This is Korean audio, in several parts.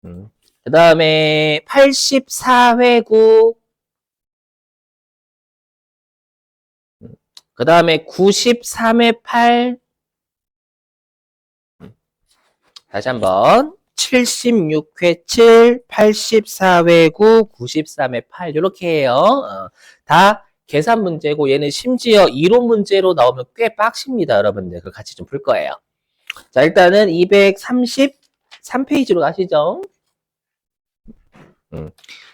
그 다음에 84회구. 그 다음에 93회 8. 다시 한번. 76회 7, 84회 9, 93회 8. 이렇게 해요. 다 계산 문제고 얘는 심지어 이론 문제로 나오면 꽤 빡십니다. 여러분들. 그거 같이 좀 풀 거예요. 자, 일단은 233페이지로 가시죠.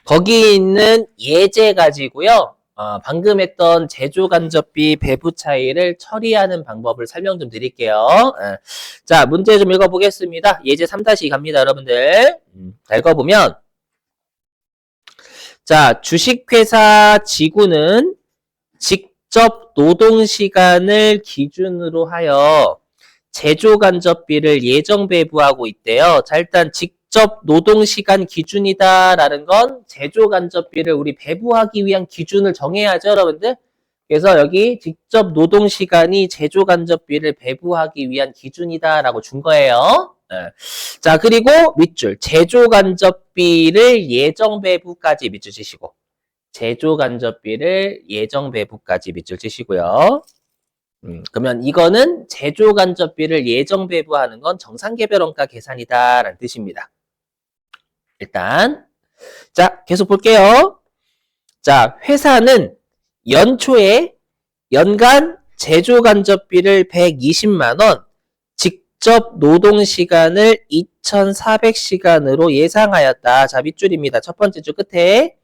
거기 있는 예제 가지고요. 방금 했던 제조간접비 배부 차이를 처리하는 방법을 설명 좀 드릴게요. 자, 문제 좀 읽어보겠습니다. 예제 3-2 갑니다, 여러분들. 자, 읽어보면 자, 주식회사 지구는 직접 노동시간을 기준으로 하여 제조간접비를 예정 배부하고 있대요. 자, 일단 직접 노동시간 기준이다라는 건 제조간접비를 우리 배부하기 위한 기준을 정해야죠, 여러분들. 그래서 여기 직접 노동시간이 제조간접비를 배부하기 위한 기준이다라고 준 거예요. 자, 그리고 밑줄 제조간접비를 예정 배부까지 밑줄 치시고 제조간접비를 예정 배부까지 밑줄 치시고요. 그러면 이거는 제조간접비를 예정 배부하는 건 정상개별원가 계산이다라는 뜻입니다. 일단 자, 계속 볼게요. 자, 회사는 연초에 연간 제조간접비를 120만 원, 직접 노동시간을 2,400시간으로 예상하였다. 자, 밑줄입니다. 첫 번째 줄 끝에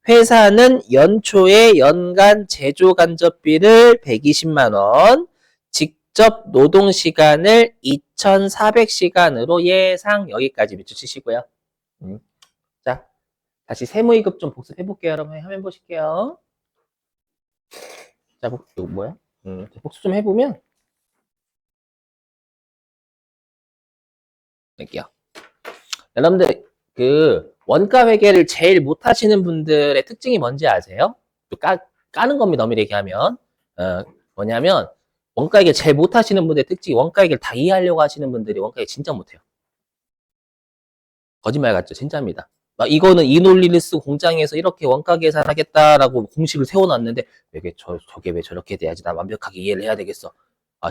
회사는 연초에 연간 제조간접비를 120만 원, 직접 노동시간을 2,400시간으로 예상. 여기까지 밑줄 치시고요. 자, 다시 세무이급 좀 복습해볼게요. 여러분 화면 보실게요. 자, 이거 뭐야? 복습 좀 해보면 할게요. 여러분들 그 원가 회계를 제일 못하시는 분들의 특징이 뭔지 아세요? 까는 겁니다. 엄밀히 얘기하면 뭐냐면 원가 회계 제일 못하시는 분들의 특징이 원가 회계를 다 이해하려고 하시는 분들이 원가 회계 진짜 못해요. 거짓말 같죠? 진짜입니다. 이거는 이 논리를 쓰고 공장에서 이렇게 원가 계산하겠다라고 공식을 세워놨는데 저게 왜 저렇게 돼야지? 나 완벽하게 이해를 해야 되겠어.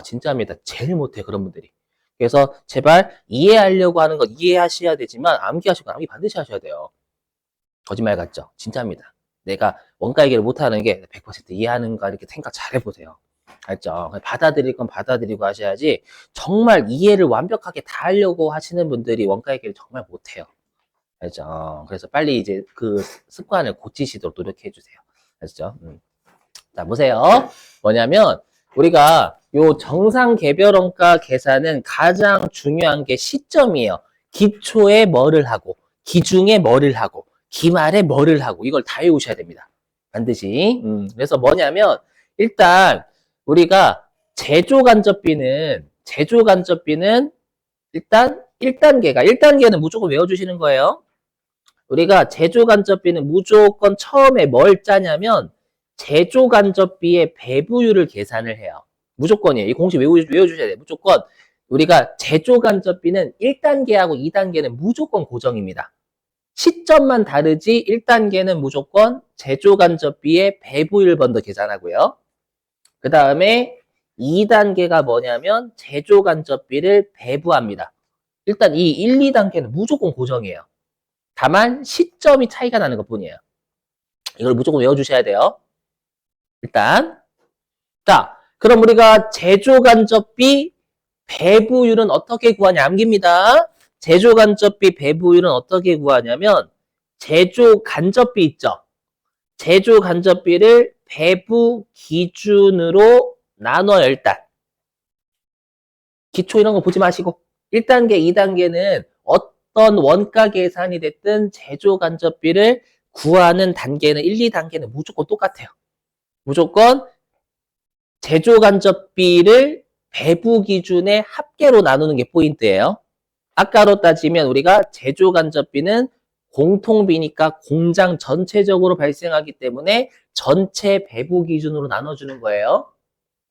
진짜입니다. 제일 못해 그런 분들이. 그래서 제발 이해하려고 하는 거 이해하셔야 되지만 암기하시고 암기 반드시 하셔야 돼요. 거짓말 같죠? 진짜입니다. 내가 원가 얘기를 못하는 게 100% 이해하는가 이렇게 생각 잘 해보세요. 알죠? 받아들일 건 받아들이고 하셔야지 정말 이해를 완벽하게 다 하려고 하시는 분들이 원가 얘기를 정말 못해요. 알죠? 그래서 빨리 이제 그 습관을 고치시도록 노력해 주세요. 아시죠? 자, 보세요. 뭐냐면 우리가 요 정상 개별원가 계산은 가장 중요한 게 시점이에요. 기초에 뭐를 하고, 기중에 뭐를 하고, 기말에 뭐를 하고, 이걸 다 외우셔야 됩니다. 반드시. 그래서 뭐냐면, 일단, 우리가 제조간접비는 일단 1단계는 무조건 외워주시는 거예요. 우리가 제조간접비는 무조건 처음에 뭘 짜냐면, 제조간접비의 배부율을 계산을 해요. 무조건이에요. 이 공식 외워주셔야 돼요. 무조건 우리가 제조간접비는 1단계하고 2단계는 무조건 고정입니다. 시점만 다르지 1단계는 무조건 제조간접비의 배부율 먼저 계산하고요. 그 다음에 2단계가 뭐냐면 제조간접비를 배부합니다. 일단 이 1, 2단계는 무조건 고정이에요. 다만 시점이 차이가 나는 것 뿐이에요. 이걸 무조건 외워주셔야 돼요. 일단 자, 그럼 우리가 제조간접비 배부율은 어떻게 구하냐? 암기입니다. 제조간접비 배부율은 어떻게 구하냐면 제조간접비 있죠? 제조간접비를 배부 기준으로 나눠요. 일단 기초 이런 거 보지 마시고 1단계, 2단계는 어떤 원가 계산이 됐든 제조간접비를 구하는 단계는 1, 2단계는 무조건 똑같아요. 무조건 제조간접비를 배부 기준의 합계로 나누는 게 포인트예요. 아까로 따지면 우리가 제조간접비는 공통비니까 공장 전체적으로 발생하기 때문에 전체 배부 기준으로 나눠주는 거예요.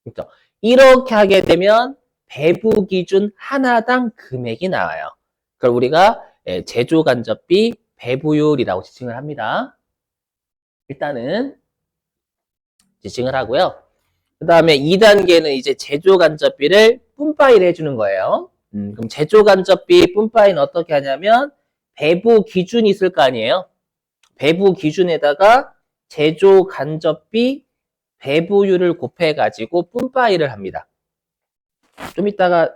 그렇죠? 이렇게 하게 되면 배부 기준 하나당 금액이 나와요. 그럼 우리가 제조간접비 배부율이라고 지칭을 합니다. 일단은 지칭을 하고요. 그 다음에 2단계는 이제 제조간접비를 뿜빠이를 해주는 거예요. 그럼 제조간접비 뿜빠이는 어떻게 하냐면 배부 기준이 있을 거 아니에요. 배부 기준에다가 제조간접비 배부율을 곱해가지고 뿜빠이를 합니다. 좀 이따가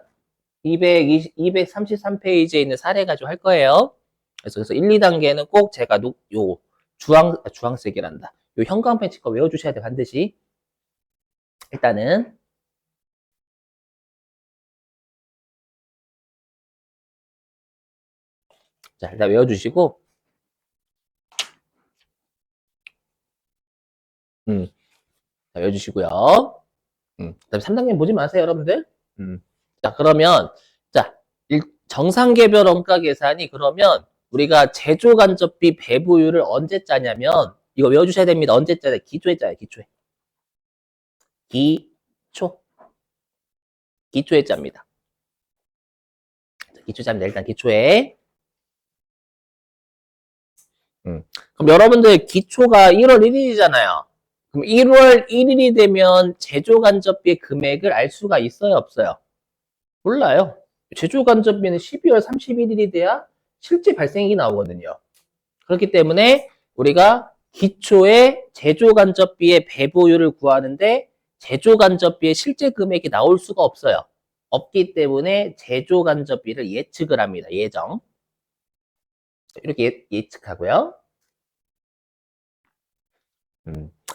233페이지에 있는 사례 가지고 할 거예요. 그래서 1, 2단계는 꼭 제가 요 주황색이란다. 요 형광펜 칠거 외워주셔야 돼요, 반드시. 일단은 자, 일단 외워주시고 자, 외워주시고요. 그다음에 3단계 보지 마세요, 여러분들. 자, 그러면 자, 정상개별 원가 계산이 그러면 우리가 제조간접비 배부율을 언제 짜냐면 이거 외워주셔야 됩니다. 언제 짜냐? 기초에 짜요, 기초에. 기초에 짭니다. 기초 짭니다. 일단 기초에. 그럼 여러분들 기초가 1월 1일이잖아요. 그럼 1월 1일이 되면 제조간접비의 금액을 알 수가 있어요, 없어요? 몰라요. 제조간접비는 12월 31일이 돼야 실제 발생액이 나오거든요. 그렇기 때문에 우리가 기초에 제조간접비의 배부율을 구하는데 제조간접비의 실제 금액이 나올 수가 없어요. 없기 때문에 제조간접비를 예측을 합니다. 예정. 이렇게 예측하고요.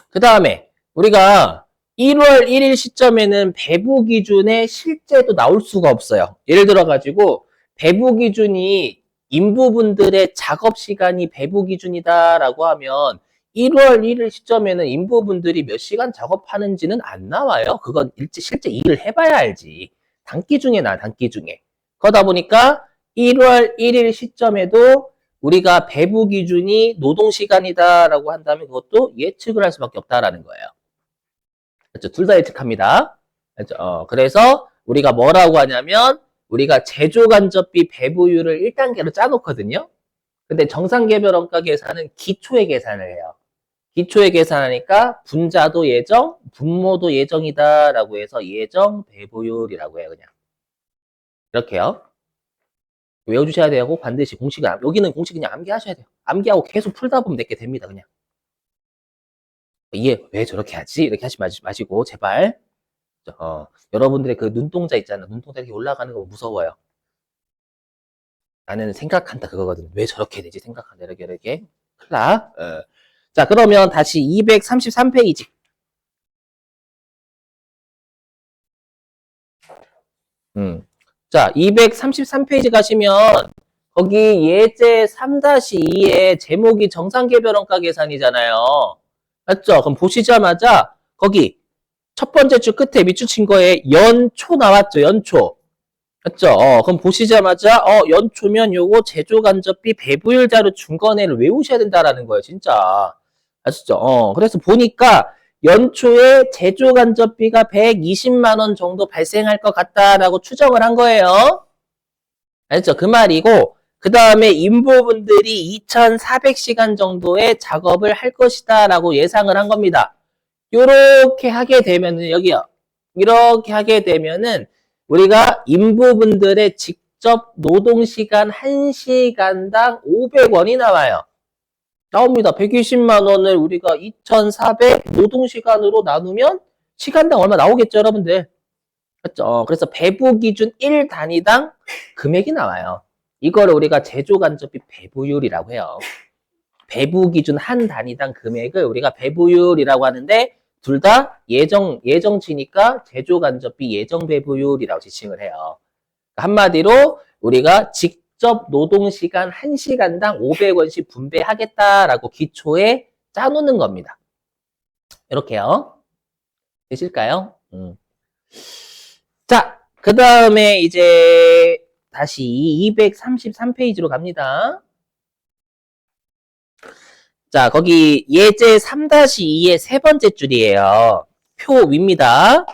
그 다음에 우리가 1월 1일 시점에는 배부 기준의 실제도 나올 수가 없어요. 예를 들어 가지고 배부 기준이 인부분들의 작업 시간이 배부 기준이다라고 하면 1월 1일 시점에는 인부분들이 몇 시간 작업하는지는 안 나와요. 그건 실제 일을 해봐야 알지. 단기 중에 단기 중에. 그러다 보니까 1월 1일 시점에도 우리가 배부 기준이 노동시간이다라고 한다면 그것도 예측을 할 수밖에 없다라는 거예요. 그렇죠? 둘 다 예측합니다. 그렇죠? 그래서 우리가 뭐라고 하냐면 우리가 제조간접비 배부율을 1단계로 짜놓거든요. 근데 정상개별 원가 계산은 기초에 계산을 해요. 기초에 계산하니까 분자도 예정, 분모도 예정이다라고 해서 예정 배부율이라고 해요. 그냥 이렇게요. 외워주셔야 되고 반드시 공식을 여기는 공식 그냥 암기하셔야 돼요. 암기하고 계속 풀다 보면 내게 됩니다. 그냥 이해 왜 저렇게 하지? 이렇게 하지 마시고 제발 여러분들의 그 눈동자 있잖아요. 눈동자 이렇게 올라가는 거 무서워요. 나는 생각한다 그거거든. 왜 저렇게 되지? 생각한다 이렇게 큰일 나. 자 그러면 다시 233페이지. 자 233페이지 가시면 거기 예제 3-2의 제목이 정상개별원가 계산이잖아요. 맞죠? 그럼 보시자마자 거기 첫 번째 줄 끝에 밑줄 친 거에 연초 나왔죠? 연초. 맞죠? 그럼 보시자마자 연초면 요거 제조간접비 배부율 자료 중간에를 외우셔야 된다라는 거예요. 진짜. 아시죠? 그래서 보니까 연초에 제조간접비가 120만 원 정도 발생할 것 같다라고 추정을 한 거예요. 알죠? 그 말이고 그 다음에 인부분들이 2,400시간 정도의 작업을 할 것이다 라고 예상을 한 겁니다. 요렇게 하게 되면은 여기요. 이렇게 하게 되면은 우리가 인부분들의 직접 노동시간 1시간당 500원이 나와요. 나옵니다. 120만 원을 우리가 2,400 노동시간으로 나누면 시간당 얼마 나오겠죠, 여러분들? 그렇죠? 그래서 배부 기준 1단위당 금액이 나와요. 이걸 우리가 제조간접비 배부율이라고 해요. 배부 기준 한 단위당 금액을 우리가 배부율이라고 하는데 둘 다 예정치니까 제조간접비 예정배부율이라고 지칭을 해요. 한마디로 우리가 직접 노동시간 1시간당 500원씩 분배하겠다라고 기초에 짜놓는 겁니다. 이렇게요. 되실까요? 자, 그 다음에 이제 다시 233페이지로 갑니다. 자, 거기 예제 3-2의 세 번째 줄이에요. 표 위입니다.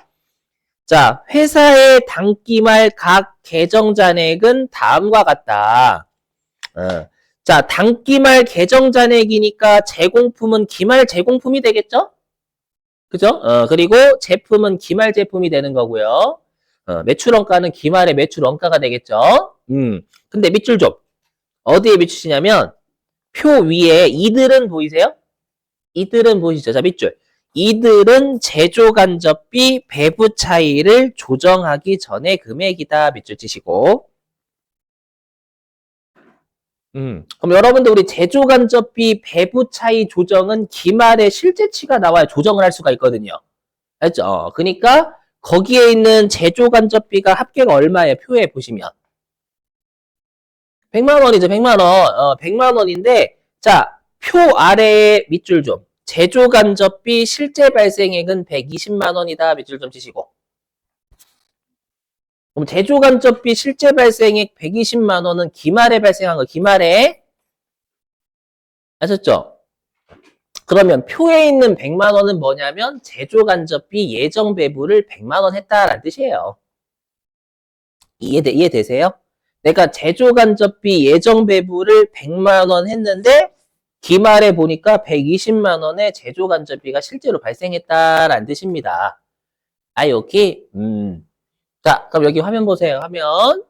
자, 회사의 단기말 각 계정 잔액은 다음과 같다. 자, 단기말 계정 잔액이니까 제공품은 기말 제공품이 되겠죠? 그죠? 그리고 제품은 기말 제품이 되는 거고요. 매출 원가는 기말의 매출 원가가 되겠죠? 근데 밑줄 좀. 어디에 밑추시냐면, 표 위에 이들은 보이세요? 이들은 보이시죠? 자, 밑줄. 이들은 제조 간접비 배부 차이를 조정하기 전의 금액이다. 밑줄 치시고. 그럼 여러분들 우리 제조 간접비 배부 차이 조정은 기말에 실제치가 나와야 조정을 할 수가 있거든요. 알죠? 그러니까 거기에 있는 제조 간접비가 합계가 얼마예요? 표에 보시면. 100만 원이죠. 100만 원. 100만 원인데 자, 표 아래에 밑줄 좀. 제조 간접비 실제 발생액은 120만 원이다. 밑줄 좀 치시고. 그럼 제조 간접비 실제 발생액 120만 원은 기말에 발생한 거. 기말에 아셨죠? 그러면 표에 있는 100만 원은 뭐냐면 제조 간접비 예정 배부를 100만 원 했다라는 뜻이에요. 이해되세요? 내가 제조 간접비 예정 배부를 100만 원 했는데 기말에 보니까 120만 원의 제조 간접비가 실제로 발생했다라는 뜻입니다. 아이 오케이? 자, 그럼 여기 화면 보세요. 화면.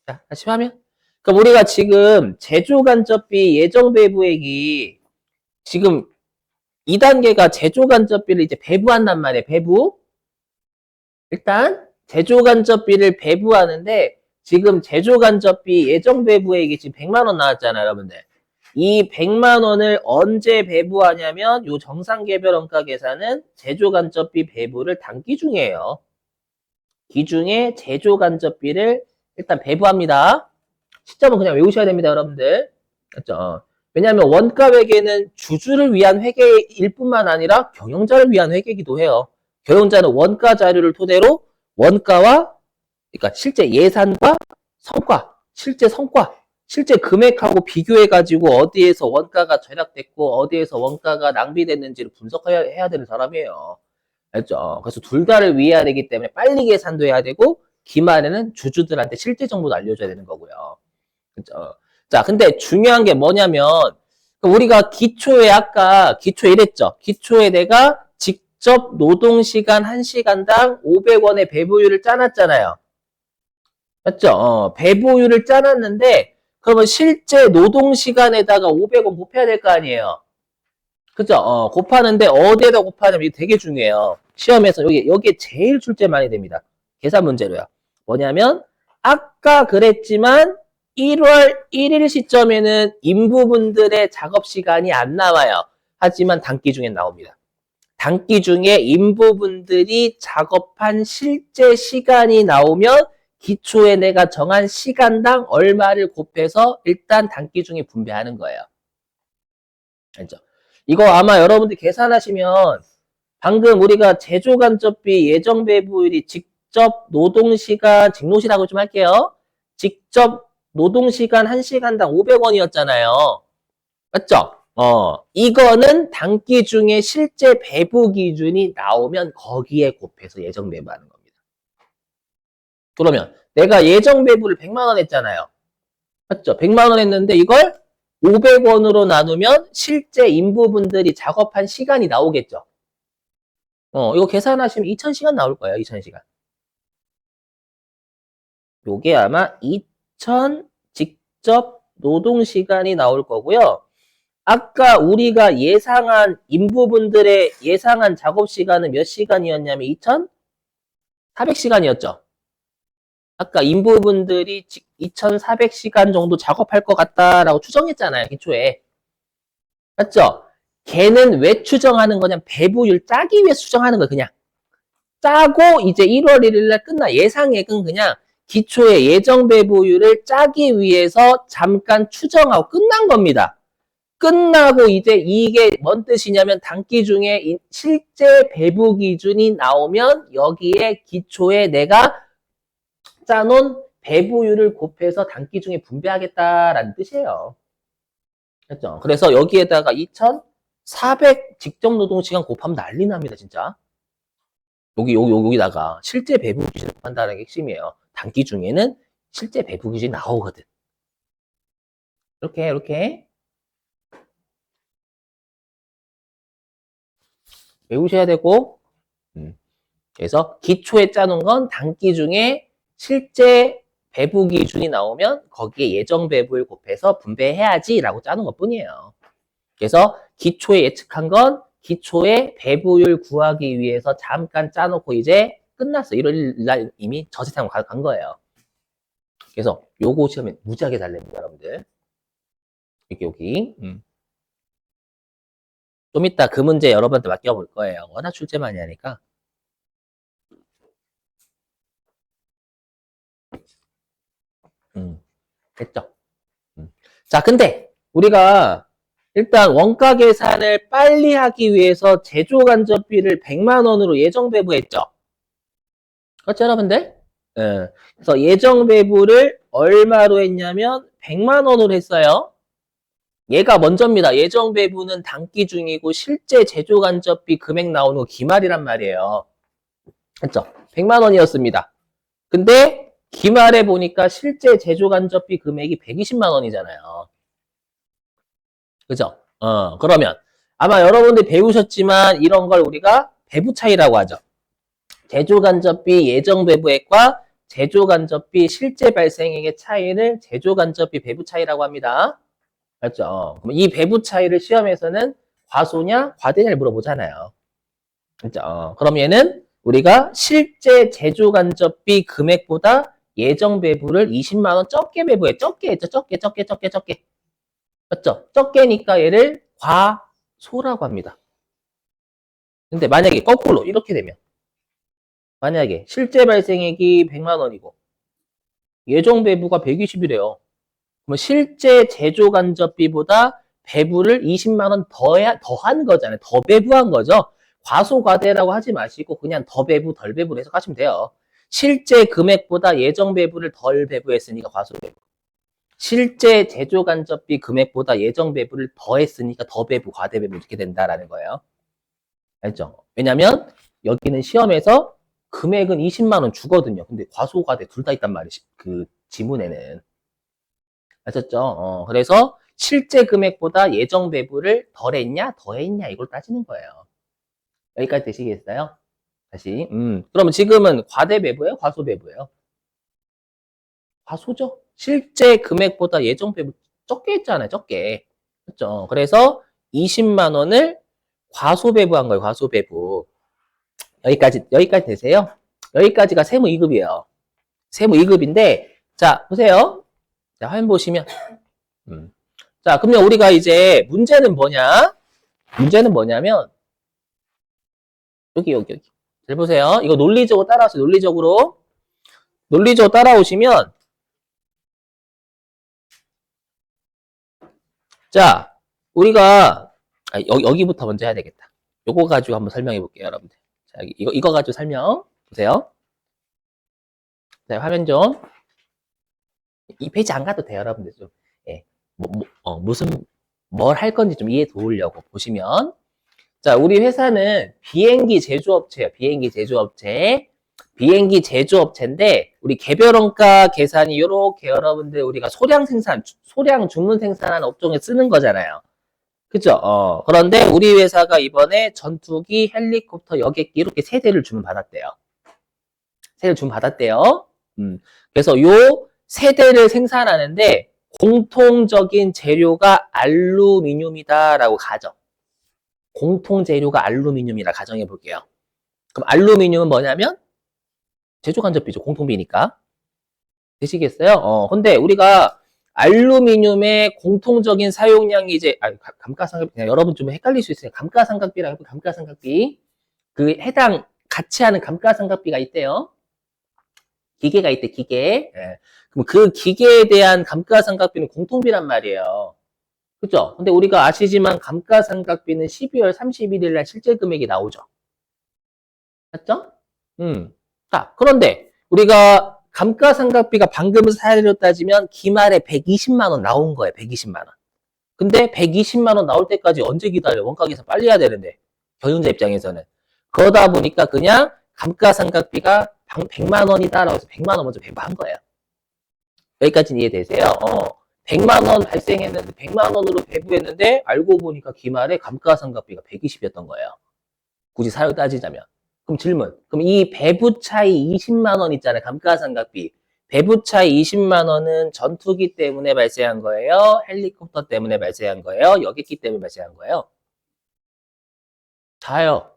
자, 다시 화면. 그럼 우리가 지금 제조 간접비 예정 배부액이 지금 2단계가 제조 간접비를 이제 배부한단 말이에요. 배부. 일단 제조 간접비를 배부하는데 지금 제조 간접비 예정 배부액이 지금 100만 원 나왔잖아요, 여러분들. 이 100만 원을 언제 배부하냐면 요 정상 개별 원가 계산은 제조 간접비 배부를 단기 중에 해요. 기중에 제조 간접비를 일단 배부합니다. 시점은 그냥 외우셔야 됩니다, 여러분들. 맞죠? 왜냐하면 원가 회계는 주주를 위한 회계일 뿐만 아니라 경영자를 위한 회계이기도 해요. 경영자는 원가 자료를 토대로 원가와 그러니까 실제 예산과 성과, 실제 성과, 실제 금액하고 비교해가지고 어디에서 원가가 절약됐고 어디에서 원가가 낭비됐는지를 분석해야 되는 사람이에요. 알죠? 그래서 둘 다를 위해야 되기 때문에 빨리 계산도 해야 되고 기말에는 주주들한테 실제 정보도 알려줘야 되는 거고요. 그죠? 자, 근데 중요한 게 뭐냐면 우리가 기초에 아까 기초에 이랬죠. 기초에 내가 직접 노동시간 1시간당 500원의 배부율을 짜놨잖아요. 맞죠? 배부율을 짜놨는데 그러면 실제 노동시간에다가 500원 곱해야 될 거 아니에요. 그죠? 곱하는데 어디에다 곱하냐면 이게 되게 중요해요. 시험에서 여기에 제일 출제 많이 됩니다. 계산 문제로요. 뭐냐면 아까 그랬지만 1월 1일 시점에는 인부분들의 작업 시간이 안 나와요. 하지만 단기 중엔 나옵니다. 단기 중에 인부분들이 작업한 실제 시간이 나오면 기초에 내가 정한 시간당 얼마를 곱해서 일단 단기 중에 분배하는 거예요. 알죠? 이거 아마 여러분들 계산하시면 방금 우리가 제조 간접비 예정 배부율이 직접 노동시간, 직노시라고 좀 할게요. 직접 노동시간 1시간당 500원이었잖아요. 맞죠? 이거는 단기 중에 실제 배부 기준이 나오면 거기에 곱해서 예정 배부하는 겁니다. 그러면 내가 예정 배부를 100만 원 했잖아요. 맞죠? 100만 원 했는데 이걸 500원으로 나누면 실제 인부분들이 작업한 시간이 나오겠죠. 이거 계산하시면 2000시간 나올 거예요. 2000시간. 요게 아마 2000 직접 노동시간이 나올 거고요. 아까 우리가 예상한 인부분들의 예상한 작업시간은 몇 시간이었냐면 2400시간이었죠. 아까 인부분들이 2400시간 정도 작업할 것 같다라고 추정했잖아요. 기초에. 맞죠? 걔는 왜 추정하는 거냐면 배부율 짜기 위해 추정하는 거예요. 그냥. 짜고 이제 1월 1일 날 끝나. 예상액은 그냥 기초의 예정 배부율을 짜기 위해서 잠깐 추정하고 끝난 겁니다. 끝나고 이제 이게 뭔 뜻이냐면 단기 중에 실제 배부 기준이 나오면 여기에 기초에 내가 짜놓은 배부율을 곱해서 단기 중에 분배하겠다라는 뜻이에요. 그렇죠? 그래서 여기에다가 2400 직접 노동시간 곱하면 난리 납니다, 진짜. 여기다가 실제 배부 기준을 곱한다는 게 핵심이에요. 단기 중에는 실제 배부 기준이 나오거든. 이렇게 외우셔야 되고, 그래서 기초에 짜놓은 건 단기 중에 실제 배부 기준이 나오면 거기에 예정 배부를 곱해서 분배해야지라고 짜는 것뿐이에요. 그래서 기초에 예측한 건 기초의 배부율 구하기 위해서 잠깐 짜놓고 이제 끝났어. 1월 날 이미 저세상 간 거예요. 그래서 요거 시험에 무지하게 잘 냅니다, 여러분들. 여기. 좀 이따 그 문제 여러분한테 맡겨볼 거예요. 워낙 출제 많이 하니까. 됐죠? 자, 근데 우리가 일단 원가 계산을 빨리 하기 위해서 제조 간접비를 100만 원으로 예정 배부했죠. 그렇죠, 여러분들? 예. 그래서 예정 배부를 얼마로 했냐면 100만 원으로 했어요. 얘가 먼저입니다. 예정 배부는 단기 중이고 실제 제조 간접비 금액 나오는 거 기말이란 말이에요. 그렇죠? 100만 원이었습니다. 근데 기말에 보니까 실제 제조 간접비 금액이 120만 원이잖아요. 그죠? 그러면 아마 여러분들이 배우셨지만 이런 걸 우리가 배부 차이라고 하죠. 제조 간접비 예정 배부액과 제조 간접비 실제 발생액의 차이를 제조 간접비 배부 차이라고 합니다. 맞죠? 그럼 이 배부 차이를 시험에서는 과소냐 과대냐를 물어보잖아요. 그죠? 그럼 얘는 우리가 실제 제조 간접비 금액보다 예정 배부를 20만 원 적게 배부해. 적게 했죠. 적게. 맞죠? 적게니까 얘를 과소라고 합니다. 근데 만약에 거꾸로 이렇게 되면 만약에 실제 발생액이 100만 원이고 예정 배부가 120이래요. 그러면 실제 제조 간접비보다 배부를 20만 원 더한 거잖아요. 더 배부한 거죠. 과소과대라고 하지 마시고 그냥 더 배부, 덜 배부로 해석하시면 돼요. 실제 금액보다 예정 배부를 덜 배부했으니까 과소 배부. 실제 제조 간접비 금액보다 예정 배부를 더 했으니까 더 배부, 과대 배부 이렇게 된다라는 거예요. 알죠? 왜냐면 여기는 시험에서 금액은 20만 원 주거든요. 근데 과소, 과대 둘 다 있단 말이지. 그 지문에는. 아셨죠? 그래서 실제 금액보다 예정 배부를 덜 했냐, 더 했냐 이걸 따지는 거예요. 여기까지 되시겠어요? 다시. 그러면 지금은 과대 배부예요? 과소 배부예요? 과소죠. 실제 금액보다 예정 배부 적게 했잖아요. 적게. 그렇죠? 그래서 20만 원을 과소 배부한 거예요. 과소 배부. 여기까지 되세요? 여기까지가 세무 2급이에요. 세무 2급인데 자, 보세요. 자, 화면 보시면 자, 그러면 우리가 이제 문제는 뭐냐? 문제는 뭐냐면 여기. 잘 보세요. 이거 논리적으로 따라오세요. 논리적으로 따라오시면 자, 우리가 여기부터 먼저 해야 되겠다. 요거 가지고 한번 설명해 볼게요, 여러분들. 자, 이거 가지고 설명 보세요. 자, 화면 좀 이 페이지 안 가도 돼요, 여러분들 좀. 예. 뭘 할 건지 좀 이해 도우려고 보시면 자, 우리 회사는 비행기 제조업체예요. 비행기 제조업체인데 우리 개별 원가 계산이 이렇게 여러분들 우리가 소량 주문 생산하는 업종에 쓰는 거잖아요. 그죠? 그런데 우리 회사가 이번에 전투기, 헬리콥터, 여객기 이렇게 세 대를 주문받았대요. 그래서 요 세 대를 생산하는데 공통적인 재료가 알루미늄이다라고 가정. 공통 재료가 알루미늄이라 가정해 볼게요. 그럼 알루미늄은 뭐냐면 제조 간접비죠. 공통비니까. 되시겠어요? 근데 우리가 알루미늄의 공통적인 사용량이 이제 감가상각비 여러분 좀 헷갈릴 수 있어요. 감가상각비라고 해서 감가상각비 그 해당 같이 하는 감가상각비가 있대요. 기계가 있대. 기계. 예. 그럼 그 기계에 대한 감가상각비는 공통비란 말이에요. 그죠? 근데 우리가 아시지만 감가상각비는 12월 31일 날 실제 금액이 나오죠. 맞죠? 자, 그런데 우리가 감가상각비가 방금 사례로 따지면 기말에 120만 원 나온 거예요. 120만 원. 근데 120만 원 나올 때까지 언제 기다려? 원가계산 빨리 해야 되는데. 경영자 입장에서는. 그러다 보니까 그냥 감가상각비가 100만 원이다라고 해서 100만 원 먼저 배부한 거예요. 여기까지는 이해되세요? 100만 원 발생했는데 100만 원으로 배부했는데 알고 보니까 기말에 감가상각비가 120이었던 거예요. 굳이 사유 따지자면. 그럼 질문. 그럼 이 배부 차이 20만 원 있잖아요. 감가상각비. 배부 차이 20만 원은 전투기 때문에 발생한 거예요? 헬리콥터 때문에 발생한 거예요? 여객기 때문에 발생한 거예요? 자요.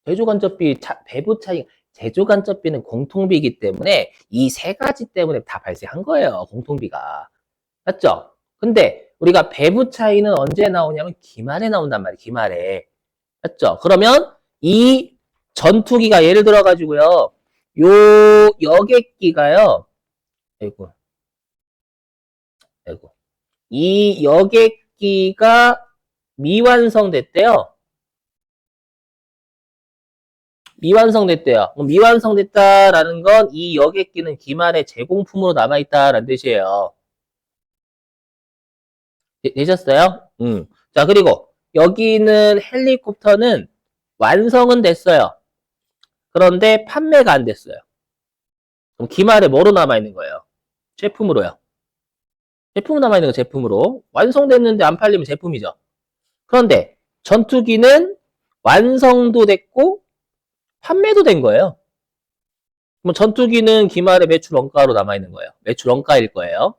제조간접비, 배부 차이, 제조간접비는 공통비이기 때문에 이 세 가지 때문에 다 발생한 거예요. 공통비가. 맞죠? 근데 우리가 배부 차이는 언제 나오냐면 기말에 나온단 말이에요. 기말에. 맞죠? 그러면 이 전투기가 예를 들어 가지고요. 요 여객기가요. 아이고. 아이고. 이 여객기가 미완성됐대요. 미완성됐대요. 미완성됐다라는 건 이 여객기는 기말에 제공품으로 남아있다라는 뜻이에요. 되셨어요? 자, 그리고 여기는 헬리콥터는 완성은 됐어요. 그런데 판매가 안 됐어요. 그럼 기말에 뭐로 남아있는 거예요? 제품으로요. 제품으로 남아있는 거 제품으로. 완성됐는데 안 팔리면 제품이죠. 그런데 전투기는 완성도 됐고 판매도 된 거예요. 그럼 전투기는 기말에 매출 원가로 남아있는 거예요. 매출 원가일 거예요.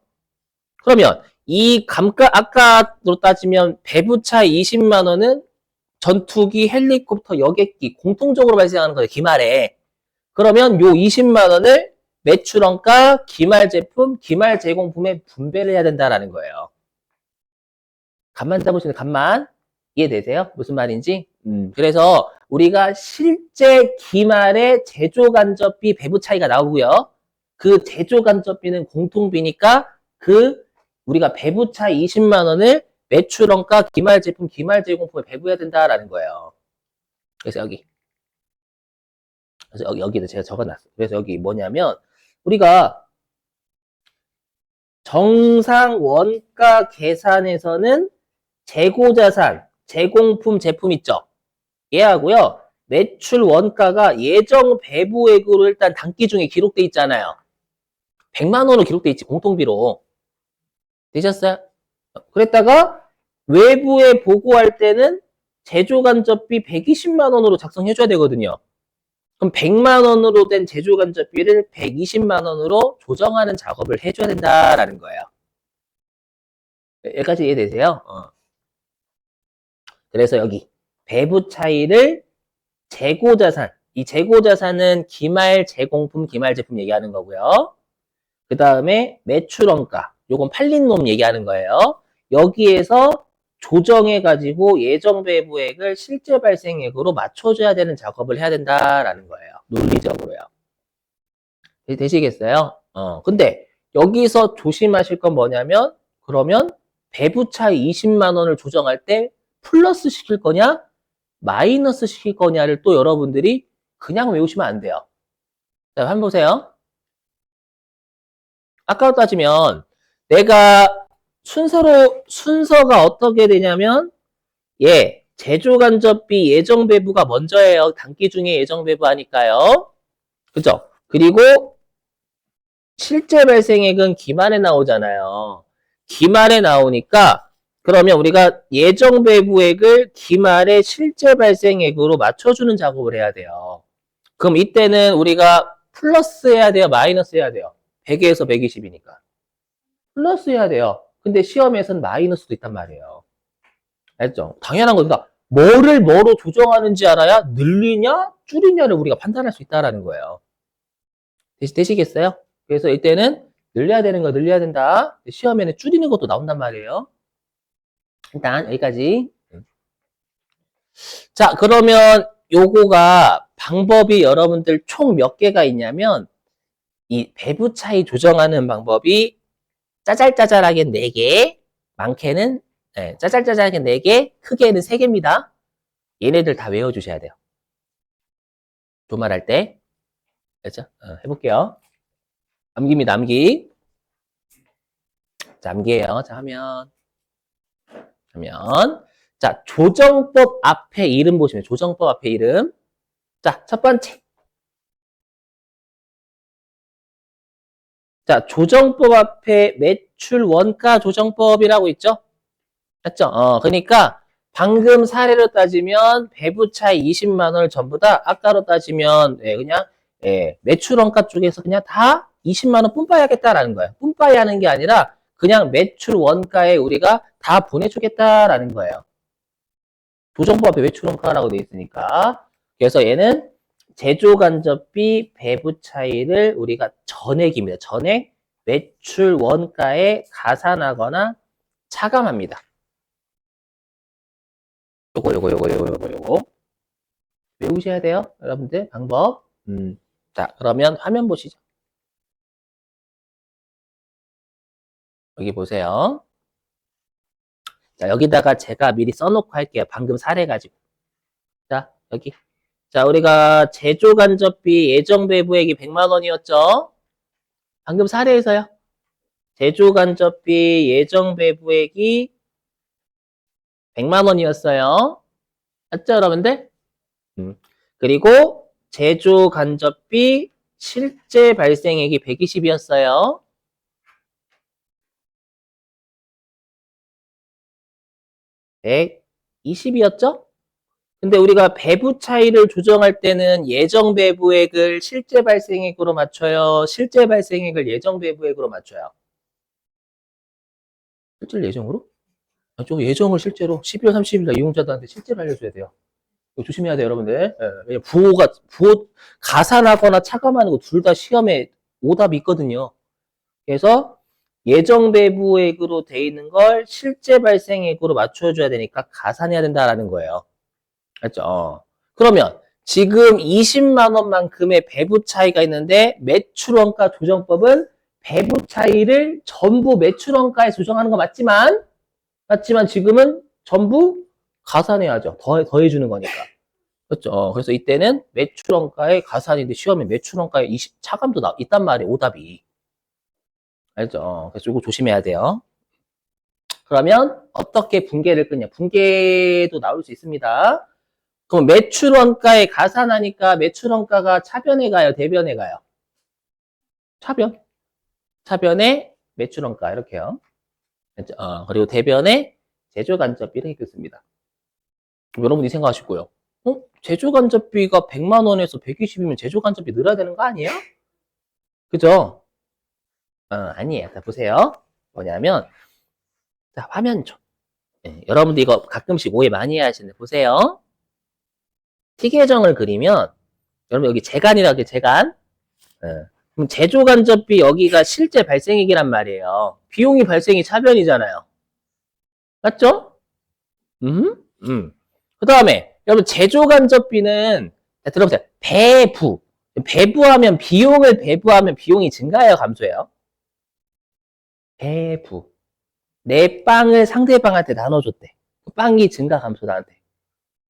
그러면 이 아까로 따지면 배부차 20만 원은 전투기, 헬리콥터, 여객기 공통적으로 발생하는 거예요. 기말에. 그러면 요 20만 원을 매출원가, 기말 제품, 기말 제공품에 분배를 해야 된다라는 거예요. 간만 잡으시는 간만 이해되세요? 무슨 말인지? 그래서 우리가 실제 기말의 제조간접비 배부 차이가 나오고요. 그 제조간접비는 공통비니까 우리가 배부차 20만 원을 매출원가, 기말 제품, 기말 제공품에 배부해야 된다라는 거예요. 그래서 여기도 제가 적어놨어요. 그래서 여기 뭐냐면 우리가 정상 원가 계산에서는 재고자산, 제공품, 제품 있죠. 얘하고요. 매출 원가가 예정 배부액으로 일단 단기 중에 기록돼 있잖아요. 100만 원으로 기록돼 있지, 공통비로. 되셨어요? 그랬다가 외부에 보고할 때는 제조간접비 120만 원으로 작성해줘야 되거든요. 그럼 100만 원으로 된 제조간접비를 120만 원으로 조정하는 작업을 해줘야 된다라는 거예요. 여기까지 이해되세요? 그래서 여기 배부 차이를 재고자산, 이 재고자산은 기말 제공품, 기말 제품 얘기하는 거고요. 그 다음에 매출원가, 요건 팔린 놈 얘기하는 거예요. 여기에서 조정해가지고 예정 배부액을 실제 발생액으로 맞춰줘야 되는 작업을 해야 된다라는 거예요. 논리적으로요. 되시겠어요? 근데 여기서 조심하실 건 뭐냐면, 그러면 배부 차이 20만 원을 조정할 때 플러스 시킬 거냐, 마이너스 시킬 거냐를 또 여러분들이 그냥 외우시면 안 돼요. 자, 한번 보세요. 아까로 따지면 내가 순서가 어떻게 되냐면 제조간접비 예정 배부가 먼저예요. 단기 중에 예정 배부 하니까요. 그죠? 그리고 실제 발생액은 기말에 나오잖아요. 기말에 나오니까 그러면 우리가 예정 배부액을 기말의 실제 발생액으로 맞춰주는 작업을 해야 돼요. 그럼 이때는 우리가 플러스 해야 돼요? 마이너스 해야 돼요? 100에서 120이니까. 플러스 해야 돼요. 근데 시험에서는 마이너스도 있단 말이에요. 알죠? 당연한 겁니다. 뭐로 조정하는지 알아야 늘리냐, 줄이냐를 우리가 판단할 수 있다라는 거예요. 되시겠어요? 그래서 이때는 늘려야 되는 거 늘려야 된다. 시험에는 줄이는 것도 나온단 말이에요. 일단 여기까지. 자, 그러면 요거가 방법이 여러분들 총 몇 개가 있냐면 이 배부 차이 조정하는 방법이 짜잘짜잘하게 4개, 많게는 짜잘짜잘하게 4개, 크게는 3개입니다. 얘네들 다 외워주셔야 돼요. 조말할 때. 그렇죠? 해볼게요. 암기입니다, 암기. 자, 암기예요. 자, 하면. 자, 조정법 앞에 이름 보시면, 조정법 앞에 이름. 자, 첫 번째. 자, 조정법 앞에 매출 원가 조정법이라고 있죠? 맞죠? 그러니까 방금 사례로 따지면 배부 차이 20만 원을 전부 다 아까로 따지면 그냥 매출 원가 쪽에서 그냥 다 20만 원 뿜빠이 하겠다라는 거예요. 뿜빠이 하는 게 아니라 그냥 매출 원가에 우리가 다 보내주겠다라는 거예요. 조정법에 매출 원가라고 되어 있으니까. 그래서 얘는 제조 간접비 배부 차이를 우리가 전액입니다. 전액 매출 원가에 가산하거나 차감합니다. 요거 외우셔야 돼요, 여러분들. 방법. 자, 그러면 화면 보시죠. 여기 보세요. 자, 여기다가 제가 미리 써놓고 할게요. 방금 사례 가지고. 자, 여기. 자, 우리가 제조 간접비 예정 배부액이 100만 원이었죠? 방금 사례에서요. 제조 간접비 예정 배부액이 100만 원이었어요. 맞죠, 여러분들? 그리고 제조 간접비 실제 발생액이 120이었어요. 120이었죠? 근데 우리가 배부 차이를 조정할 때는 예정 배부액을 실제 발생액으로 맞춰요? 실제 발생액을 예정 배부액으로 맞춰요? 실제 예정으로? 저 예정을 실제로 12월 30일 날 이용자들한테 실제로 알려줘야 돼요. 이거 조심해야 돼요, 여러분들. 왜냐면 부호 가산하거나 차감하는 거 둘 다 시험에 오답이 있거든요. 그래서 예정 배부액으로 돼 있는 걸 실제 발생액으로 맞춰줘야 되니까 가산해야 된다라는 거예요. 알죠? 그러면 지금 20만 원만큼의 배부 차이가 있는데 매출원가 조정법은 배부 차이를 전부 매출원가에 조정하는 거 맞지만 지금은 전부 가산해야죠. 더해주는 거니까. 그렇죠? 그래서 이때는 매출원가에 가산인데 시험에 매출원가에 차감도 있단 말이에요. 오답이. 알죠? 그래서 이거 조심해야 돼요. 그러면 어떻게 분계를 끊냐? 분계도 나올 수 있습니다. 그럼 매출원가에 가산하니까 매출원가가 차변에 가요? 대변에 가요? 차변. 차변에 매출원가 이렇게요. 그리고 대변에 제조간접비를 읽겠습니다. 여러분이 생각하실 거예요. 제조간접비가 100만 원에서 120이면 제조간접비 늘어야 되는 거 아니에요? 그죠? 아니에요. 자, 보세요. 뭐냐면, 자, 화면 좀. 여러분들 이거 가끔씩 오해 많이 하시는데, 보세요. T계정을 그리면, 여러분 여기 재간이라고 재간. 그럼 제조간접비 여기가 실제 발생액이란 말이에요. 비용이 발생이 차변이잖아요. 맞죠? 그 다음에, 여러분, 제조간접비는, 자, 들어보세요. 배부하면, 비용을 배부하면 비용이 증가해요, 감소해요? 배부. 내 빵을 상대방한테 나눠줬대. 그 빵이 증가, 감소, 나한테.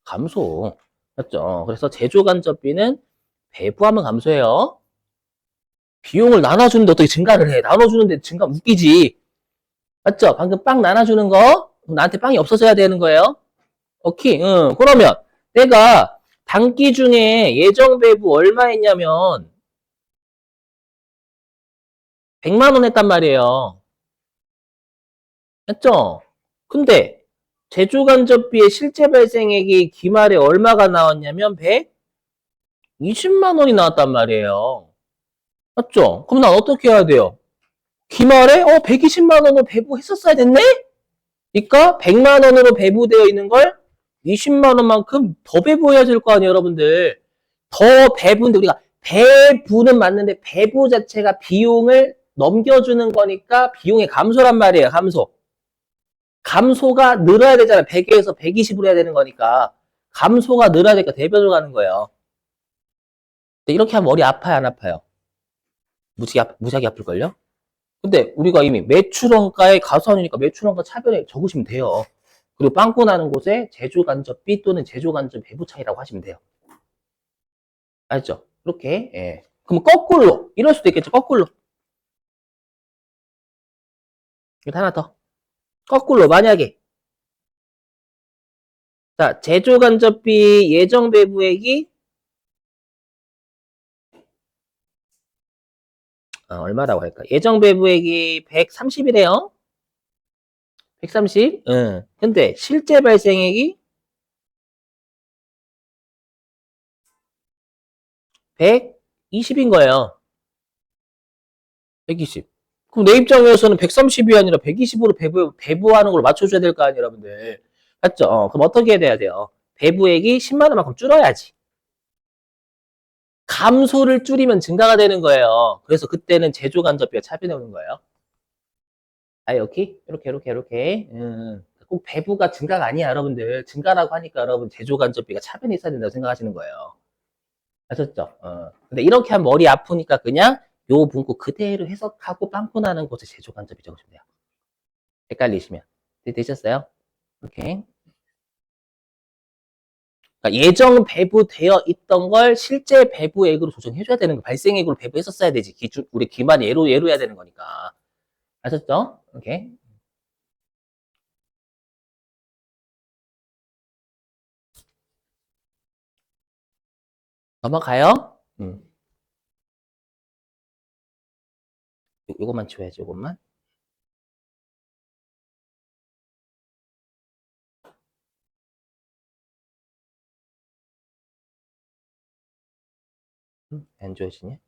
감소. 맞죠? 그래서 제조간접비는 배부하면 감소해요. 비용을 나눠주는데 어떻게 증가를 해? 나눠주는데 증가 웃기지. 맞죠? 방금 빵 나눠주는 거, 나한테 빵이 없어져야 되는 거예요. 오케이, 그러면 내가 단기 중에 예정 배부 얼마 했냐면 100만 원 했단 말이에요. 맞죠? 근데 제조간접비의 실제 발생액이 기말에 얼마가 나왔냐면 120만 원이 나왔단 말이에요. 맞죠? 그럼 난 어떻게 해야 돼요? 기말에 120만 원을 배부했었어야 됐네? 그러니까 100만 원으로 배부되어 있는 걸 20만 원만큼 더 배부해야 될 거 아니에요, 여러분들. 더 배부인데 우리가 배부는 맞는데 배부 자체가 비용을 넘겨주는 거니까 비용의 감소란 말이에요, 감소. 감소가 늘어야 되잖아요. 100에서 120으로 해야 되는 거니까. 감소가 늘어야 되니까 대변으로 가는 거예요. 근데 이렇게 하면 머리 아파요, 안 아파요? 무지하게 아플걸요? 근데 우리가 이미 매출원가에 가산이니까 매출원가 차변에 적으시면 돼요. 그리고 빵꾸 나는 곳에 제조간접비 또는 제조간접 배부 차이라고 하시면 돼요. 알죠? 이렇게. 예. 그럼 거꾸로 이럴 수도 있겠죠. 거꾸로. 이거 하나 더. 거꾸로 만약에 자 제조간접비 예정 배부액이 얼마라고 할까? 예정 배부액이 130이래요. 130? 응. 근데 실제 발생액이 120인 거예요. 120. 그럼 내 입장에서는 130이 아니라 120으로 배부하는 걸 맞춰줘야 될 거 아니에요, 여러분들. 맞죠? 그럼 어떻게 해야 돼요? 배부액이 10만 원만큼 줄어야지. 감소를 줄이면 증가가 되는 거예요. 그래서 그때는 제조간접비가 차변해 오는 거예요. 이렇게. 꼭 배부가 증가가 아니야, 여러분들. 증가라고 하니까 여러분 제조간접비가 차변이 있어야 된다고 생각하시는 거예요. 아셨죠? 근데 이렇게 하면 머리 아프니까 그냥 요 문구 그대로 해석하고 빵꾸 나는 곳에 제조간접비 적으시면 돼요. 헷갈리시면. 되셨어요? 오케이. 그러니까 예정 배부되어 있던 걸 실제 배부액으로 조정해줘야 되는 거. 발생액으로 배부했었어야 되지. 우리 기만 예로 해야 되는 거니까. 아셨죠? 오케이. 넘어가요. 요것만 지워야지, 요것만. 안 지워지냐?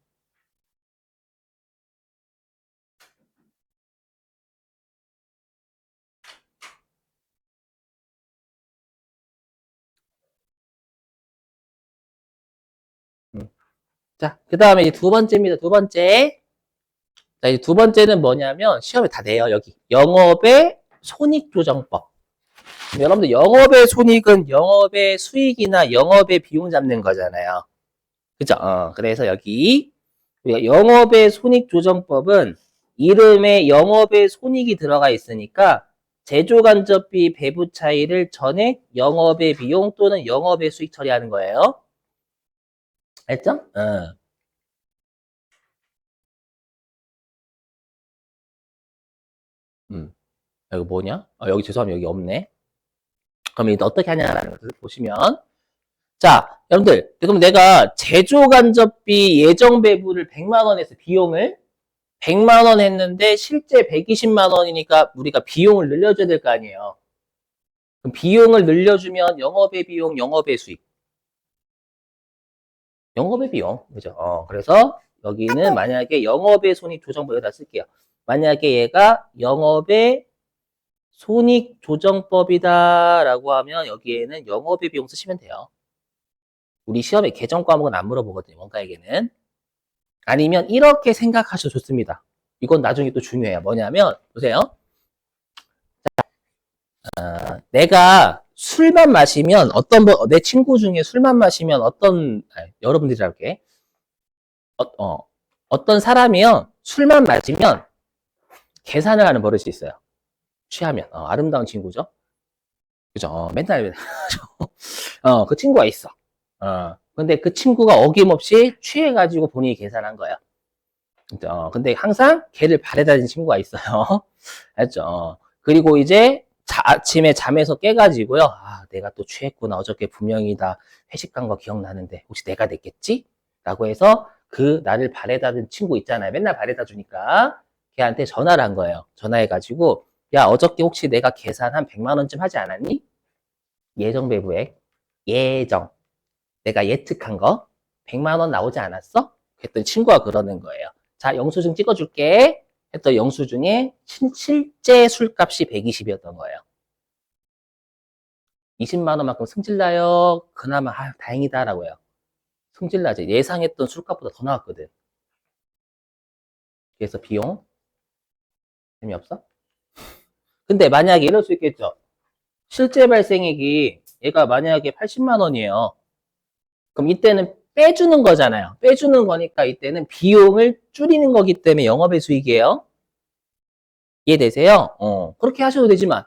자, 그 다음에 이제 두 번째입니다. 두 번째. 자, 이제 두 번째는 뭐냐면, 시험에 다 내요, 여기. 영업의 손익조정법. 여러분들, 영업의 손익은 영업의 수익이나 영업의 비용 잡는 거잖아요. 그죠? 그래서 여기, 우리가 영업의 손익조정법은 이름에 영업의 손익이 들어가 있으니까, 제조간접비 배부 차이를 전액 영업의 비용 또는 영업의 수익 처리하는 거예요. 알죠? 여기 뭐냐? 여기 죄송합니다. 여기 없네. 그럼 이제 어떻게 하냐라는 것을 보시면. 자, 여러분들. 그럼 내가 제조간접비 예정 배부를 100만 원 해서 비용을 100만 원 했는데 실제 120만 원이니까 우리가 비용을 늘려줘야 될 거 아니에요. 그럼 비용을 늘려주면 영업의 비용, 영업의 수익. 영업의 비용. 그죠? 그래서 여기는 만약에 영업의 손익 조정법 여기다 쓸게요. 만약에 얘가 영업의 손익조정법이다라고 하면 여기에는 영업의 비용 쓰시면 돼요. 우리 시험에 계정 과목은 안 물어보거든요. 원가에게는. 아니면 이렇게 생각하셔도 좋습니다. 이건 나중에 또 중요해요. 뭐냐면 보세요. 내가 술만 마시면 내 친구 중에 술만 마시면 여러분들이 할게. 어떤 사람이요. 술만 마시면 계산을 하는 버릇이 있어요. 취하면. 아름다운 친구죠. 그죠? 맨날 그 친구가 있어. 근데 그 친구가 어김없이 취해가지고 본인이 계산한 거야. 근데 항상 걔를 바래다니는 친구가 있어요. 알죠? 그리고 이제 아침에 잠에서 깨가지고요. 내가 또 취했구나. 어저께 분명히 다 회식 간 거 기억나는데 혹시 내가 냈겠지? 라고 해서 그 나를 바래다는 친구 있잖아요. 맨날 바래다 주니까 걔한테 전화를 한 거예요. 전화해가지고 야 어저께 혹시 내가 계산 한 100만 원쯤 하지 않았니? 예정 배부액. 예정. 내가 예측한 거 100만 원 나오지 않았어? 그랬더니 친구가 그러는 거예요. 자, 영수증 찍어줄게. 했더니 영수증에 실제 술값이 120이었던 거예요. 20만 원만큼 승질나요? 그나마 다행이다라고 해요. 승질나지. 예상했던 술값보다 더 나왔거든. 그래서 비용 재미없어? 근데 만약에 이럴 수 있겠죠. 실제 발생액이 얘가 만약에 80만 원이에요. 그럼 이때는 빼주는 거잖아요. 빼주는 거니까 이때는 비용을 줄이는 거기 때문에 영업의 수익이에요. 이해되세요? 그렇게 하셔도 되지만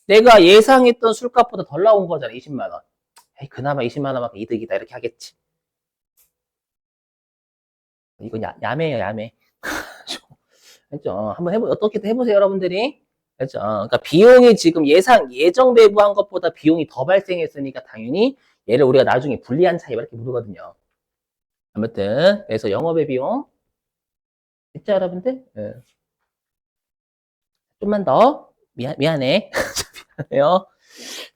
내가 예상했던 술값보다 덜 나온 거잖아. 20만 원. 에이, 그나마 20만 원만큼 이득이다. 이렇게 하겠지. 이건 야매예요, 야매. 알죠? 한번 어떻게든 해보세요, 여러분들이. 알죠? 그러니까 비용이 지금 예정 배부한 것보다 비용이 더 발생했으니까 당연히 얘를 우리가 나중에 불리한 차이 이렇게 부르거든요. 아무튼 그래서 영업의 비용 있죠, 여러분들? 예. 좀만 더. 미안해. 미안해요.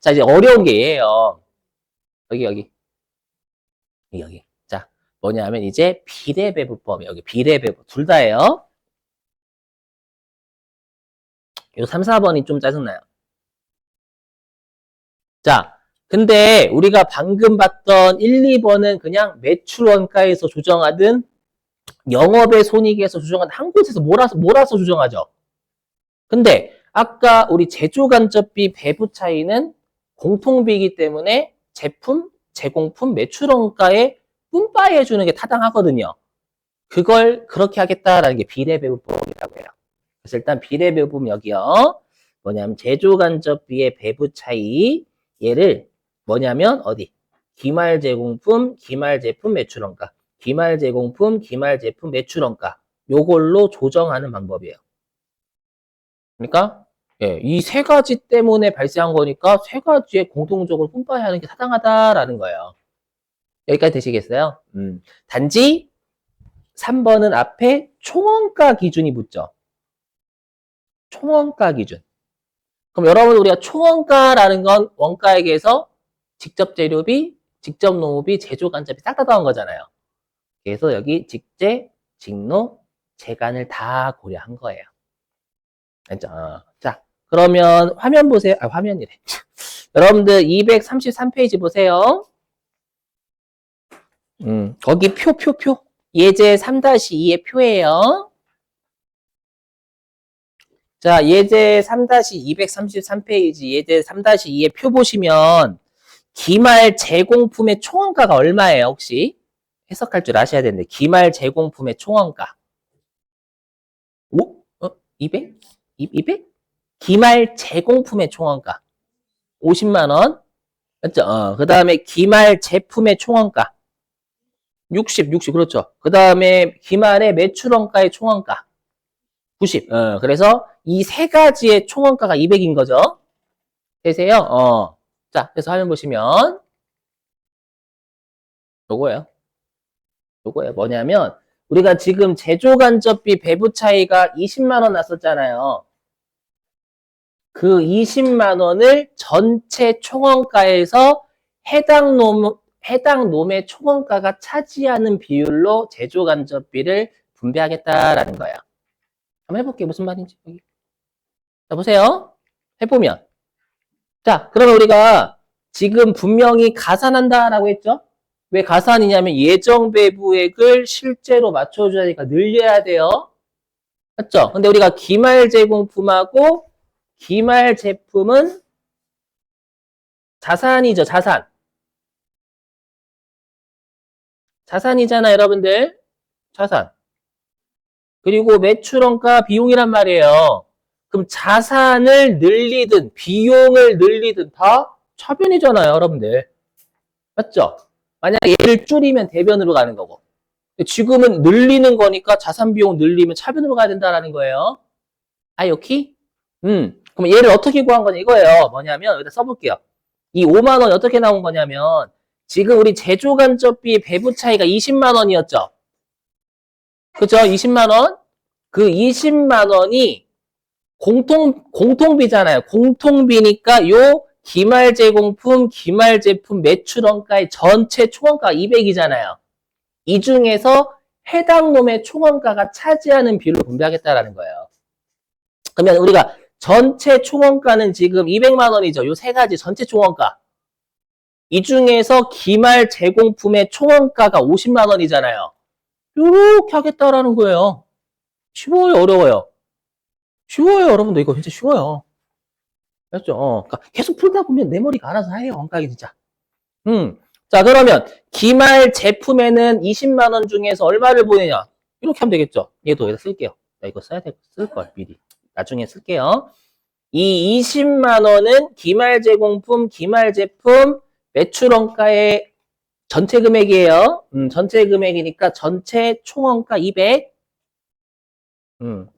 자, 이제 어려운 게 얘예요. 여기. 여기. 자, 뭐냐면 이제 비례배분법. 여기 비례배분. 둘 다예요. 요 3, 4번이 좀 짜증나요. 자, 근데 우리가 방금 봤던 1, 2번은 그냥 매출 원가에서 조정하든 영업의 손익에서 조정하든 한 곳에서 몰아서 조정하죠. 근데 아까 우리 제조간접비 배부 차이는 공통비이기 때문에 제품, 제공품, 매출 원가에 분파해 주는 게 타당하거든요. 그걸 그렇게 하겠다라는 게 비례배분법이라고 해요. 그래서 일단 비례배분 여기요. 뭐냐면 제조간접비의 배부 차이 얘를 뭐냐면 어디? 기말 제공품, 기말 제품 매출원가. 기말 제공품, 기말 제품 매출원가. 요걸로 조정하는 방법이에요. 그러니까 예, 이 세 가지 때문에 발생한 거니까 세 가지에 공통적으로 분파하는 게 타당하다라는 거예요. 여기까지 되시겠어요? 단지 3번은 앞에 총원가 기준이 붙죠. 총원가 기준. 그럼 여러분 우리가 총원가라는 건 원가액에서 직접 재료비, 직접 노무비, 제조 간접비 싹 다 더한 거잖아요. 그래서 여기 직재, 직노, 재간을 다 고려한 거예요. 알죠? 자, 그러면 화면 보세요. 아, 화면이래. 여러분들 233페이지 보세요. 거기 표. 예제 3-2의 표예요. 자, 예제 3-233페이지 예제 3-2의 표 보시면 기말 제공품의 총원가가 얼마예요, 혹시? 해석할 줄 아셔야 되는데 기말 제공품의 총원가. 200? 200? 기말 제공품의 총원가. 50만 원. 맞죠? 그다음에 기말 제품의 총원가. 60, 그렇죠. 그다음에 기말의 매출원가의 총원가. 90. 그래서 이 세 가지의 총원가가 200인 거죠. 되세요? 자, 그래서 화면 보시면 요거예요. 요거예요. 뭐냐면 우리가 지금 제조간접비 배부 차이가 20만 원 났었잖아요. 그 20만 원을 전체 총원가에서 해당 놈의 총원가가 차지하는 비율로 제조간접비를 분배하겠다라는 거예요. 한번 해볼게요. 무슨 말인지. 여기. 자, 보세요. 해보면. 자, 그러면 우리가 지금 분명히 가산한다라고 했죠? 왜 가산이냐면 예정 배부액을 실제로 맞춰줘야 되니까 늘려야 돼요. 맞죠? 근데 우리가 기말 제공품하고 기말 제품은 자산이죠, 자산. 자산이잖아, 여러분들. 자산. 그리고 매출원가 비용이란 말이에요. 그럼 자산을 늘리든 비용을 늘리든 다 차변이잖아요, 여러분들. 맞죠? 만약에 얘를 줄이면 대변으로 가는 거고. 지금은 늘리는 거니까 자산 비용 늘리면 차변으로 가야 된다는 거예요. 오케이? 그럼 얘를 어떻게 구한 거냐 이거예요. 뭐냐면 여기다 써볼게요. 이 5만 원이 어떻게 나온 거냐면 지금 우리 제조간접비 배부 차이가 20만 원이었죠. 그죠? 20만 원. 그 20만 원이 공통비잖아요. 공통비니까 요 기말 제공품, 기말 제품 매출원가의 전체 총원가 200이잖아요. 이 중에서 해당 놈의 총원가가 차지하는 비율로 분배하겠다라는 거예요. 그러면 우리가 전체 총원가는 지금 200만 원이죠. 요 세 가지 전체 총원가. 이 중에서 기말 제공품의 총원가가 50만 원이잖아요. 요렇게 하겠다라는 거예요. 쉬워요, 어려워요? 쉬워요, 여러분들. 이거 진짜 쉬워요. 알죠? 그러니까 계속 풀다 보면 내 머리가 알아서 해요, 원가게 진짜. 자, 그러면 기말 제품에는 20만 원 중에서 얼마를 보내냐? 이렇게 하면 되겠죠? 얘도 여기다 쓸게요. 나 이거 쓸걸, 미리. 나중에 쓸게요. 이 20만 원은 기말 제공품, 기말 제품 매출원가의 전체 금액이에요. 전체 금액이니까 전체 총원가 200.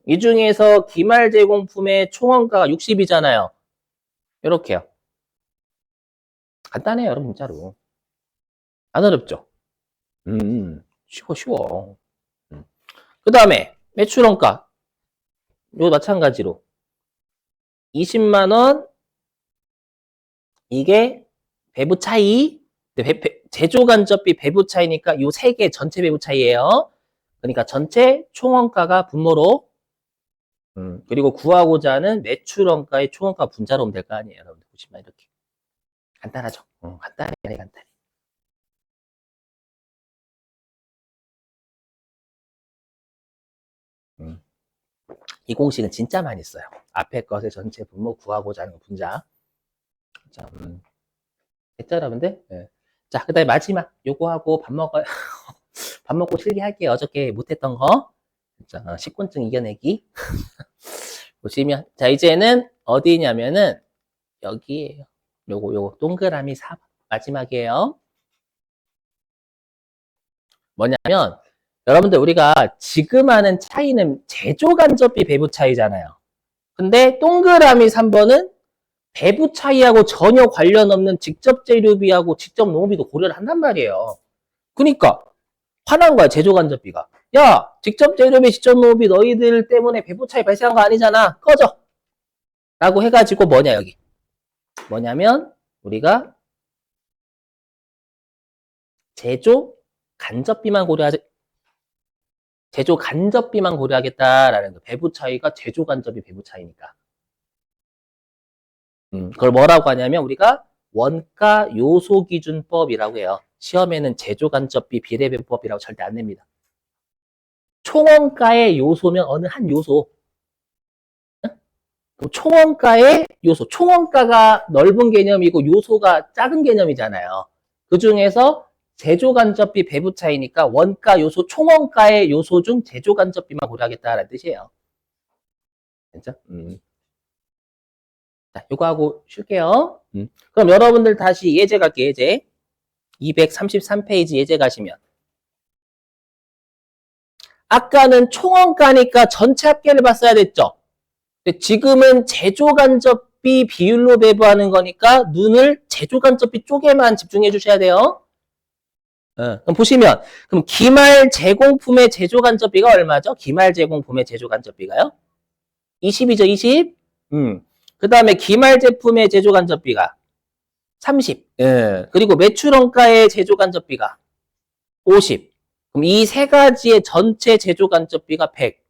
이 중에서 기말 제공품의 총원가가 60이잖아요. 이렇게요. 간단해요, 여러분, 진짜로. 안 어렵죠? 쉬워. 그 다음에 매출원가. 요 마찬가지로. 20만 원, 이게 배부 차이. 제조간접비 배부 차이니까 요 세 개 전체 배부 차이예요. 그러니까 전체 총원가가 분모로, 그리고 구하고자 하는 매출원가의 총원가 분자로 오면 될 거 아니에요. 여러분들 보시면 이렇게. 간단하죠? 간단해, 간단해. 이 공식은 진짜 많이 써요. 앞에 것의 전체 분모 구하고자 하는 분자. 자, 됐죠, 여러분들? 네. 자, 그 다음에 마지막. 요거 하고 밥 먹어요. 밥 먹고 실기할게요. 어저께 못했던 거. 자, 식곤증 이겨내기. 보시면. 자, 이제는 어디냐면은, 여기에요. 요거, 동그라미 4번. 마지막이에요. 뭐냐면, 여러분들 우리가 지금 하는 차이는 제조간접비 배부 차이잖아요. 근데 동그라미 3번은 배부 차이하고 전혀 관련 없는 직접 재료비하고 직접 농비도 고려를 한단 말이에요. 그러니까 화난 거야, 제조간접비가. 야, 직접 재료비, 직접 농비 너희들 때문에 배부 차이 발생한 거 아니잖아. 꺼져. 라고 해가지고 뭐냐, 여기. 뭐냐면 우리가 제조 간접비만 고려하자. 제조 간접비만 고려하겠다라는 거. 배부 차이가 제조 간접비 배부 차이니까. 그걸 뭐라고 하냐면 우리가 원가 요소 기준법이라고 해요. 시험에는 제조 간접비 비례배법이라고 절대 안 냅니다. 총원가의 요소면 어느 한 요소. 총원가의 요소. 총원가가 넓은 개념이고 요소가 작은 개념이잖아요. 그 중에서 제조간접비 배부 차이니까 원가 요소, 총원가의 요소 중 제조간접비만 고려하겠다라는 뜻이에요. 됐죠? 자, 요거 하고 쉴게요. 그럼 여러분들 다시 예제 갈게요, 예제. 233페이지 예제 가시면. 아까는 총원가니까 전체 합계를 봤어야 됐죠? 근데 지금은 제조간접비 비율로 배부하는 거니까 눈을 제조간접비 쪽에만 집중해 주셔야 돼요. 그럼 보시면, 그럼 기말 제공품의 제조간접비가 얼마죠? 기말 제공품의 제조간접비가요? 20이죠, 20? 그 다음에 기말 제품의 제조간접비가 30. 예. 그리고 매출원가의 제조간접비가 50. 그럼 이 세 가지의 전체 제조간접비가 100.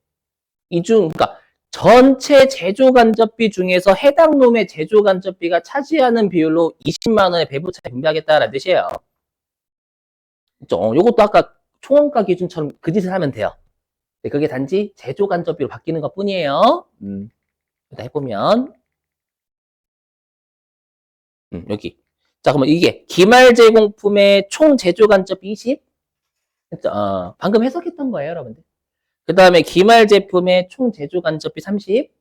그러니까 전체 제조간접비 중에서 해당 놈의 제조간접비가 차지하는 비율로 20만 원의 배부 차이 분배하겠다라는 뜻이에요. 요것도 아까 총원가 기준처럼 그 짓을 하면 돼요. 그게 단지 제조간접비로 바뀌는 것 뿐이에요. 일단 해보면 여기. 자, 그러면 이게 기말 제공품의 총 제조간접비 20. 방금 해석했던 거예요, 여러분들. 그 다음에 기말 제품의 총 제조간접비 30.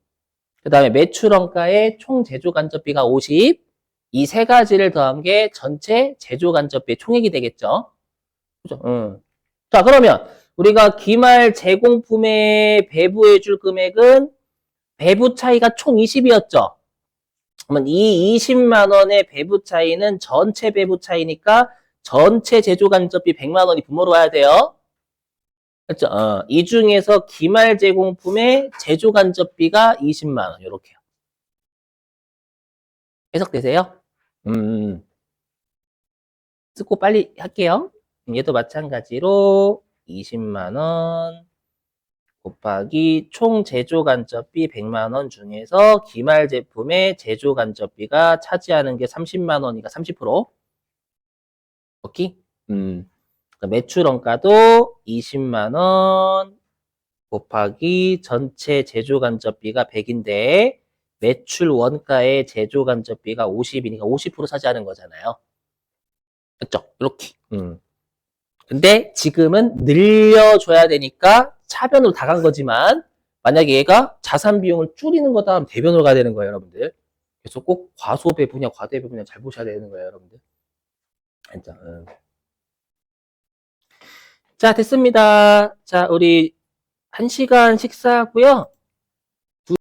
그 다음에 매출원가의 총 제조간접비가 50. 이 세 가지를 더한 게 전체 제조간접비의 총액이 되겠죠. 그죠? 자, 그러면 우리가 기말 제공품에 배부해줄 금액은 배부 차이가 총 20이었죠. 그러면 이 20만 원의 배부 차이는 전체 배부 차이니까 전체 제조간접비 100만 원이 분모로 와야 돼요. 그렇죠? 이 중에서 기말 제공품의 제조간접비가 20만 원, 요렇게요. 해석되세요? 쓰고 빨리 할게요. 얘도 마찬가지로 20만 원 곱하기 총 제조간접비 100만 원 중에서 기말 제품의 제조간접비가 차지하는 게 30만 원이니까 30%. 오케이? 매출원가도 20만 원 곱하기 전체 제조간접비가 100인데 매출 원가의 제조간접비가 50이니까 50% 차지하는 거잖아요. 그렇죠? 이렇게. 근데 지금은 늘려줘야 되니까 차변으로 다 간 거지만 만약에 얘가 자산 비용을 줄이는 거다 하면 대변으로 가야 되는 거예요, 여러분들. 그래서 꼭 과소 배분이냐 과대 배분이냐 잘 보셔야 되는 거예요, 여러분들. 자, 됐습니다. 자, 우리 1시간 식사하고요.